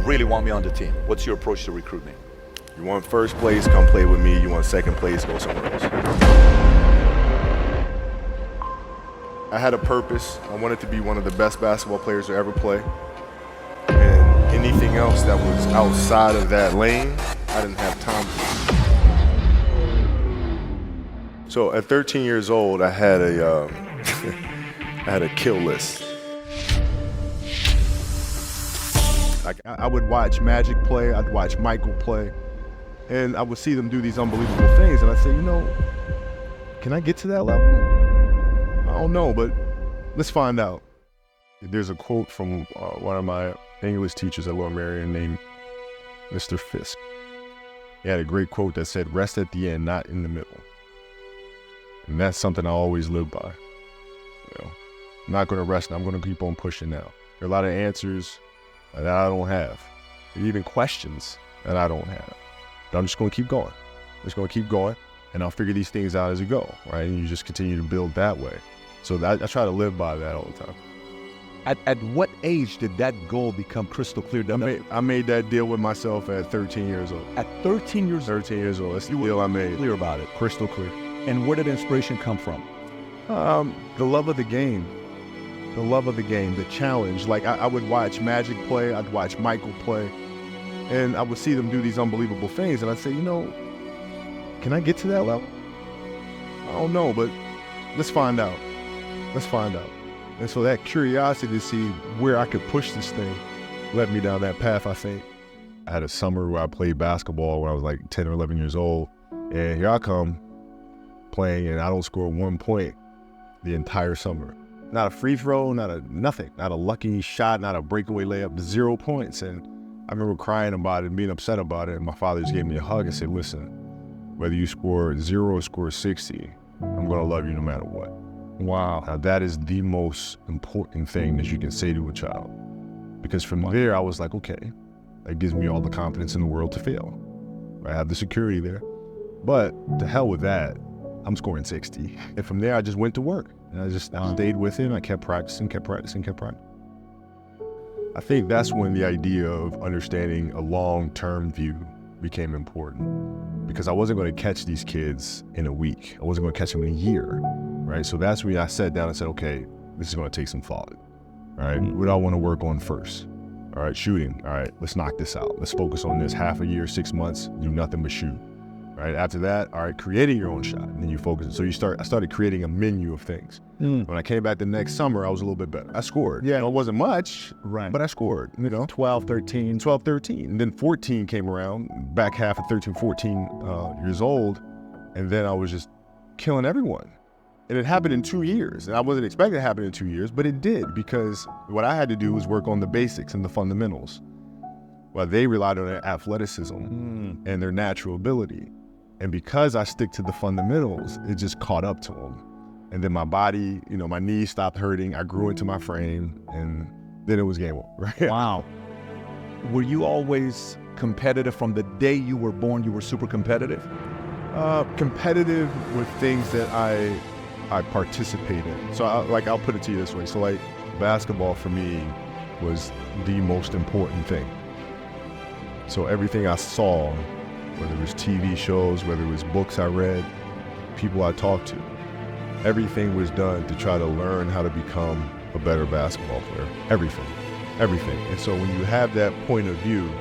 really want me on the team? What's your approach to recruitment? You want first place, come play with me. You want second place, go somewhere else. I had a purpose. I wanted to be one of the best basketball players to ever play. And anything else that was outside of that lane, I didn't have time for. So at 13 years old, I had a kill list. Like I would watch Magic play, I'd watch Michael play, and I would see them do these unbelievable things, and I'd say, can I get to that level? I don't know, but let's find out. There's a quote from one of my English teachers at Lower Merion named Mr. Fisk. He had a great quote that said, "Rest at the end, not in the middle." And that's something I always live by. I'm not going to rest, I'm going to keep on pushing now. There are a lot of answers that I don't have, and even questions that I don't have. But I'm just going to keep going. I'm just going to keep going, and I'll figure these things out as we go, right? And you just continue to build that way. So I try to live by that all the time. At what age did that goal become crystal clear? I made that deal with myself at 13 years old. At 13 years old? 13 years old. That's the deal I made. Clear about it. Crystal clear. And where did inspiration come from? The love of the game. The love of the game, the challenge. Like I would watch Magic play, I'd watch Michael play, and I would see them do these unbelievable things, and I'd say, can I get to that level? I don't know, but let's find out. Let's find out. And so that curiosity to see where I could push this thing led me down that path, I think. I had a summer where I played basketball when I was like 10 or 11 years old, and here I come playing, and I don't score 1 point the entire summer. Not a free throw, nothing, not a lucky shot, not a breakaway layup, 0 points. And I remember crying about it and being upset about it. And my father just gave me a hug and said, listen, whether you score 0 or score 60, I'm going to love you no matter what. Wow. Now that is the most important thing that you can say to a child. Because from there, I was like, okay, that gives me all the confidence in the world to fail. I have the security there. But to hell with that, I'm scoring 60. And from there, I just went to work. And I just stayed with him. I kept practicing. I think that's when the idea of understanding a long-term view became important, because I wasn't going to catch these kids in a week. I wasn't going to catch them in a year, right? So that's when I sat down and said, okay, this is going to take some thought, all right? What do I want to work on first? All right, shooting. All right, let's knock this out. Let's focus on this. Half a year, 6 months, do nothing but shoot. Right. After that, all right, creating your own shot, and then you focus. So I started creating a menu of things. When I came back the next summer, I was a little bit better. I scored. Yeah, it wasn't much, right? But I scored, 12, 13. 12, 13. And then 14 came around, back half of 13, 14 years old. And then I was just killing everyone. And it happened in 2 years. And I wasn't expecting it to happen in 2 years, but it did, because what I had to do was work on the basics and the fundamentals. Well, they relied on their athleticism and their natural ability. And because I stick to the fundamentals, it just caught up to them. And then my body, my knees stopped hurting. I grew into my frame, and then it was game over, right? Wow. Were you always competitive from the day you were born? You were super competitive? Competitive with things that I participate in. So I'll put it to you this way. So like basketball for me was the most important thing. So everything I saw, whether it was TV shows, whether it was books I read, people I talked to, everything was done to try to learn how to become a better basketball player. Everything. And so when you have that point of view,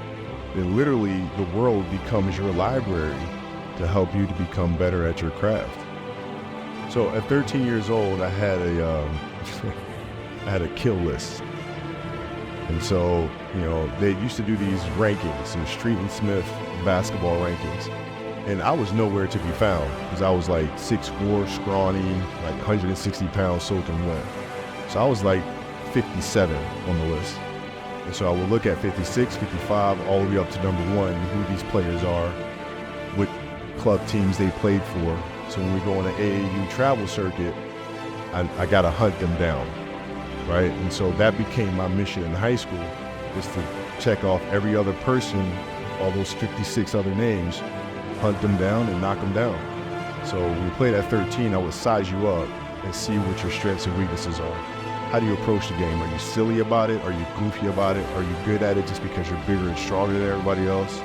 then literally the world becomes your library to help you to become better at your craft. So at 13 years old, I had a kill list. And so, they used to do these rankings, some Street and Smith basketball rankings. And I was nowhere to be found, because I was like 6'4", scrawny, like 160 pounds soaking wet. So I was like 57 on the list. And so I would look at 56, 55, all the way up to number 1, who these players are, what club teams they played for. So when we go on an AAU travel circuit, I got to hunt them down. Right? And so that became my mission in high school, is to check off every other person, all those 56 other names, hunt them down and knock them down. So when we played at 13, I would size you up and see what your strengths and weaknesses are. how do you approach the game? Are you silly about it? Are you goofy about it? Are you good at it just because you're bigger and stronger than everybody else?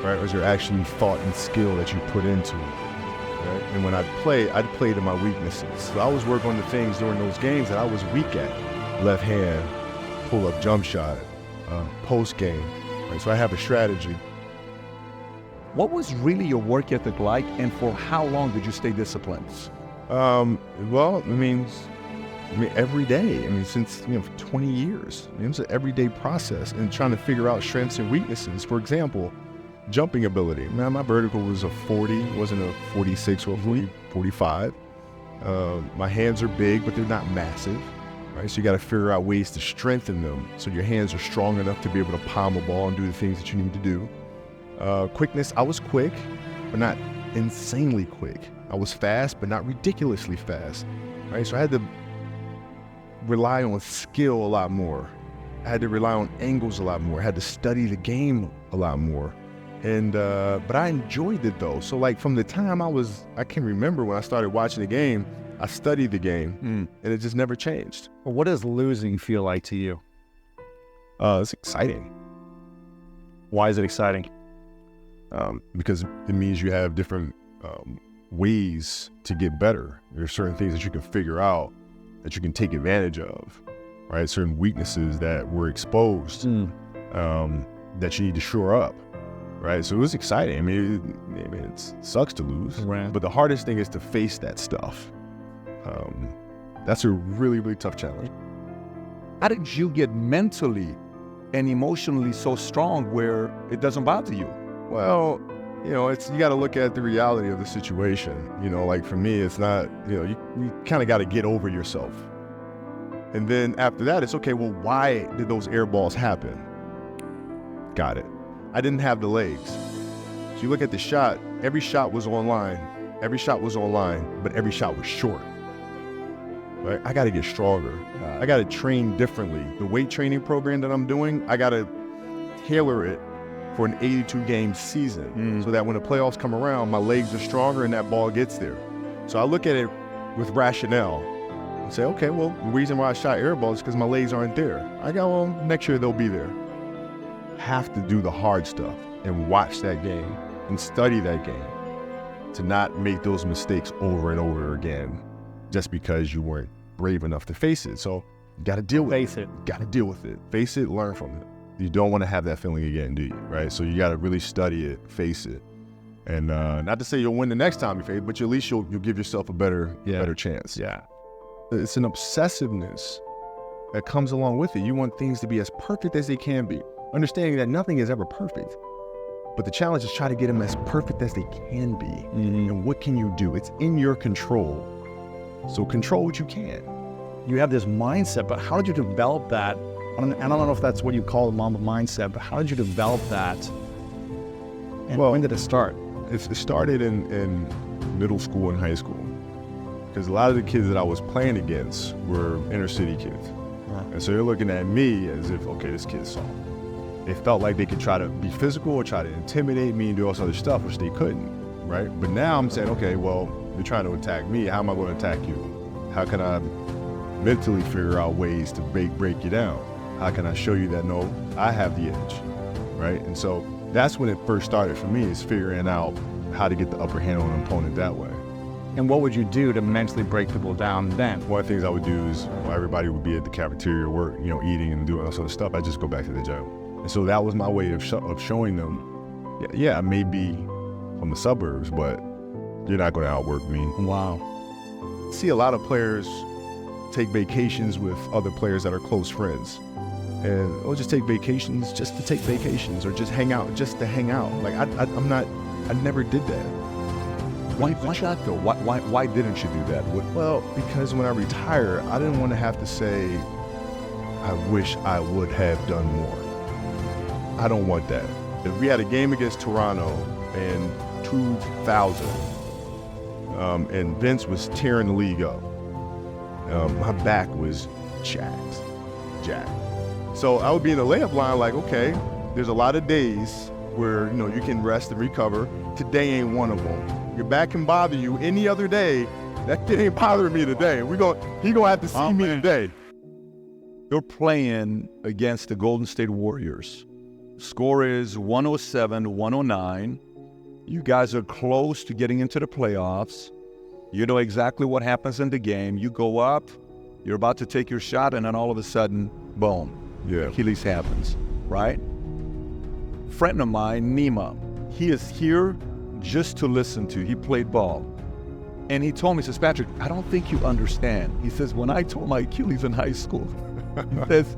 Right? Or is there actually thought and skill that you put into it? Right? And when I'd play to my weaknesses. So I was working on the things during those games that I was weak at. Left hand, pull-up jump shot, post game. Right? So I have a strategy. What was really your work ethic like, and for how long did you stay disciplined? Well, I mean, every day. I mean, since, 20 years. I mean, it's an everyday process and trying to figure out strengths and weaknesses. For example, jumping ability. Man, my vertical was a 40, wasn't a 46 or a 45. My hands are big, but they're not massive. Right? So you got to figure out ways to strengthen them so your hands are strong enough to be able to palm a ball and do the things that you need to do. Quickness, I was quick, but not insanely quick. I was fast, but not ridiculously fast. Right? So I had to rely on skill a lot more. I had to rely on angles a lot more. I had to study the game a lot more. And, but I enjoyed it though. So like from the time I can remember when I started watching the game, I studied the game and it just never changed. Well, what does losing feel like to you? It's exciting. Why is it exciting? Because it means you have different ways to get better. There are certain things that you can figure out that you can take advantage of, right? Certain weaknesses that were exposed that you need to shore up, right? So it was exciting. I mean, it sucks to lose, right, but the hardest thing is to face that stuff. That's a really, really tough challenge. How did you get mentally and emotionally so strong where it doesn't bother you? Well, you got to look at the reality of the situation. Like for me, it's not, you kind of got to get over yourself. And then after that, it's okay, well, why did those air balls happen? Got it. I didn't have the legs. So you look at the shot, every shot was online, but every shot was short. Right? I got to get stronger. I got to train differently. The weight training program that I'm doing, I got to tailor it for an 82-game season so that when the playoffs come around, my legs are stronger and that ball gets there. So I look at it with rationale and say, okay, well, the reason why I shot air balls is because my legs aren't there. I go, well, next year they'll be there. Have to do the hard stuff and watch that game and study that game to not make those mistakes over and over again just because you weren't brave enough to face it. So you got to deal with it. Got to deal with it. Face it, learn from it. You don't want to have that feeling again, do you? Right? So you got to really study it, face it. And not to say you'll win the next time you face it, but at least you'll give yourself a better chance. Yeah. It's an obsessiveness that comes along with it. You want things to be as perfect as they can be, understanding that nothing is ever perfect. But the challenge is try to get them as perfect as they can be. And what can you do? It's in your control. So control what you can. You have this mindset, but how did you develop that? I don't know if that's what you call the Mamba mindset, but how did you develop that? And when did it start? It started in middle school and high school. Because a lot of the kids that I was playing against were inner city kids. And so they're looking at me as if, okay, this kid's soft. They felt like they could try to be physical or try to intimidate me and do all this other stuff, which they couldn't, right? But now I'm saying, okay, well, you're trying to attack me. How am I going to attack you? How can I mentally figure out ways to break you down? How can I show you that, no, I have the edge, right? And so that's when it first started for me, is figuring out how to get the upper hand on an opponent that way. And what would you do to mentally break people down then? One of the things I would do is, while everybody would be at the cafeteria work, eating and doing all sort of stuff, I just go back to the gym. And so that was my way of showing them, yeah, I may be from the suburbs, but you're not going to outwork me. Wow. I see a lot of players take vacations with other players that are close friends. And or just take vacations just to take vacations, or just hang out just to hang out. Like I never did that. Why not though? Why didn't you do that? Well, because when I retire, I didn't want to have to say, I wish I would have done more. I don't want that. If we had a game against Toronto in 2000, and Vince was tearing the league up, my back was jacked. So I would be in the layup line like, okay, there's a lot of days where, you can rest and recover. Today ain't one of them. Your back can bother you any other day. That shit ain't bothering me today. He gonna have to see me today. You're playing against the Golden State Warriors. Score is 107-109. You guys are close to getting into the playoffs. You know exactly what happens in the game. You go up, you're about to take your shot, and then all of a sudden, boom, Achilles happens, right? Friend of mine, Nima, he is here just to listen to. He played ball. And he told me, he says, Patrick, I don't think you understand. He says, when I tore my Achilles in high school, he says,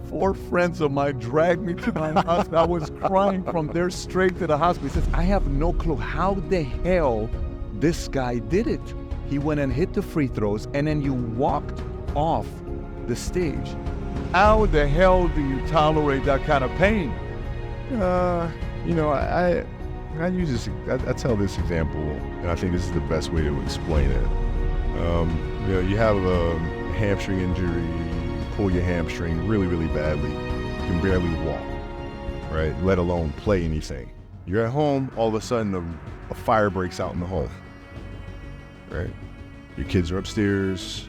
4 friends of mine dragged me to my hospital. I was crying from there straight to the hospital. He says, I have no clue how the hell this guy did it. He went and hit the free throws, and then you walked off the stage. How the hell do you tolerate that kind of pain? You know, I use this. I tell this example, and I think this is the best way to explain it. You know, you have a hamstring injury, you pull your hamstring really, really badly. You can barely walk, right? Let alone play anything. You're at home, all of a sudden a fire breaks out in the home, right? Your kids are upstairs,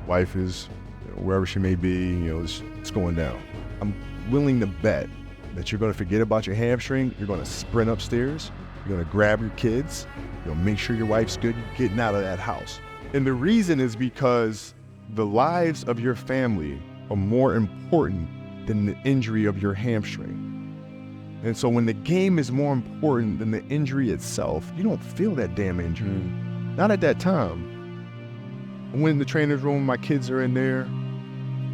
wife is wherever she may be, you know, it's going down. I'm willing to bet that you're going to forget about your hamstring. You're going to sprint upstairs. You're going to grab your kids. You'll make sure your wife's good. You're getting out of that house. And the reason is because the lives of your family are more important than the injury of your hamstring. And so when the game is more important than the injury itself, you don't feel that damn injury. Not at that time. When in the trainer's room, my kids are in there,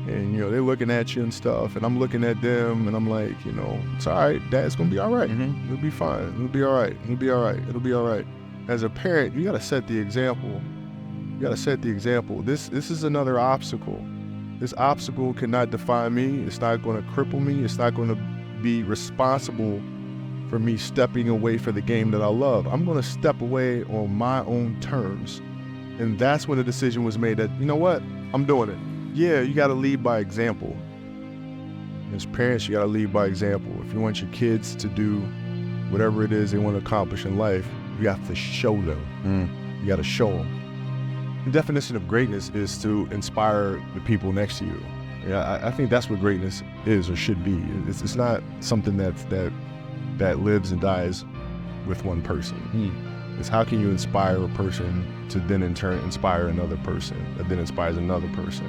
and, you know, they're looking at you and stuff, and I'm looking at them, and I'm like, you know, it's all right, Dad's gonna be all right. It'll be fine. It'll be all right. It'll be all right. It'll be all right. As a parent, you gotta set the example. You gotta set the example. This is another obstacle. This obstacle cannot define me. It's not gonna cripple me. It's not gonna be responsible for me stepping away for the game that I love. I'm gonna step away on my own terms. And that's when the decision was made that, you know what, I'm doing it. Yeah, you gotta lead by example. As parents, you gotta lead by example. If you want your kids to do whatever it is they want to accomplish in life, you have to show them. You gotta show them. The definition of greatness is to inspire the people next to you. Yeah, I think that's what greatness is or should be. It's not something that lives and dies with one person. It's how can you inspire a person to then in turn inspire another person that then inspires another person.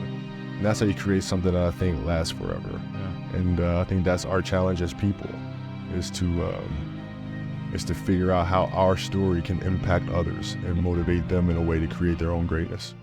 And that's how you create something that I think lasts forever. Yeah. And I think that's our challenge as people, is to figure out how our story can impact others and motivate them in a way to create their own greatness.